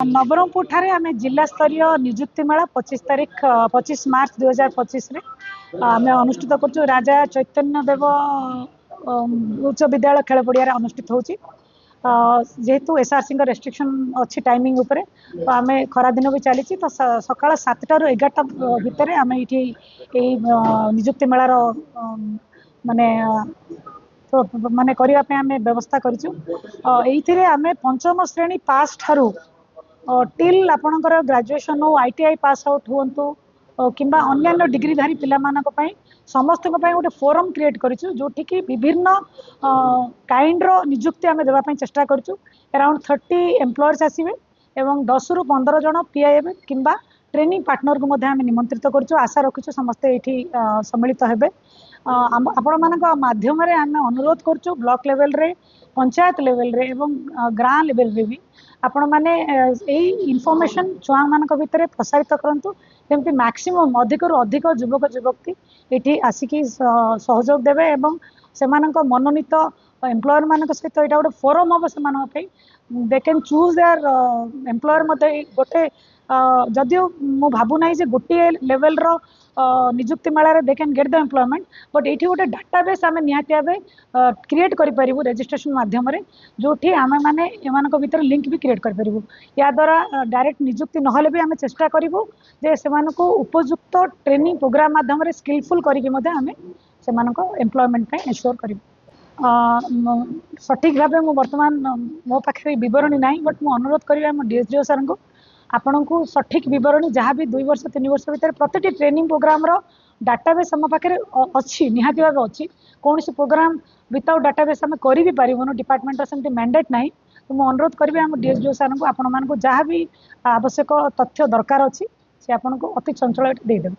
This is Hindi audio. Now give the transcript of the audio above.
नवरंगपुर ठारे आम जिला स्तरीय निजुक्ति मेला 25 तारीख 25 मार्च 2025 आम अनुष्ठित कर राजा चैतन्य देव उच्च विद्यालय खेल पड़िया अनुष्ठित होची जेहेतु एसआरसी रेस्ट्रिक्शन अच्छी टाइमिंग उपरे तो आम खरा दिन भी चली तो सका 7टा ରୁ 11टा भितर आम ये निजुक्ति मेलार माने तो माने करने आम व्यवस्था करें आम पंचम श्रेणी पास ठारू टिल आपणकर ग्रेजुएशन हो आईटीआई पास आउट हूँ किंबा अन्य डिग्रीधारी पिला समस्त गोटे फोरम क्रिएट करूँ जो कि विभिन्न काइंड रो निजुक्ति आम देवाई चेष्टा करूँ अराउंड 30 एम्प्लॉयर्स आसवे एवं 10 ରୁ 15 जन पीआईएम किंबा ट्रेनिंग पार्टनर को आम निमंत्रित करूँ आशा रखीचु समस्ते ये सम्मिलित हेबे आपण मान माध्यम आम अनुरोध करूँ ब्लॉक लेवल रे पंचायत लेवल रे एवं गाँ लेवल रे भी आपण मैंने इनफॉरमेशन छुआ मान भितर प्रसारित करूँ जमी मैक्सिमम अधिक रू अधिक युवक युवती ये आसिकी सहयोग देवे एवं से मनोनीत एम्प्लॉयर मान सहित यहाँ गोटे फोरम हम से they can choose their employer मत गोटे जदियो मु भावुना गोटे लेवल रो निजुक्ति मेला they can get the employment but ये गोटे डाटाबेस आम निहाती भाव क्रिएट करूँ रेजिस्ट्रेशन मध्यम जो आम मैंने एमान भीतर लिंक भी क्रिएट करूँ या द्वारा डायरेक्ट निजुक्ति नहले भी आम चेष्टा करूँ जे से उपयुक्त ट्रेनिंग प्रोग्राम मध्यम स्किलफुल करके एम्प्लॉयमेंट एश्योर करूँ सठिक भाव मु बर्तमान मो पाखे बरणी ना बट मु अनुरोध करी डीएसडीओ सर को आपण को सठिक बरणी जहाँ भी 2 वर्ष 3 वर्ष भर प्रति ट्रेनिंग प्रोग्राम रो डाटाबेस आम पाखे अच्छी निहाती भाव अच्छी कौन सी प्रोग्राम विदाउट डाटाबेस आम कर भी पारूँ डिपार्टमेंट सेमती मैंडेट ना तो मुझे अनुरोध करी आम डीएसडीओ सर को आपण मानक जहाँ भी आवश्यक तथ्य दरकार अच्छी से आपको अति चंचल देदेवे।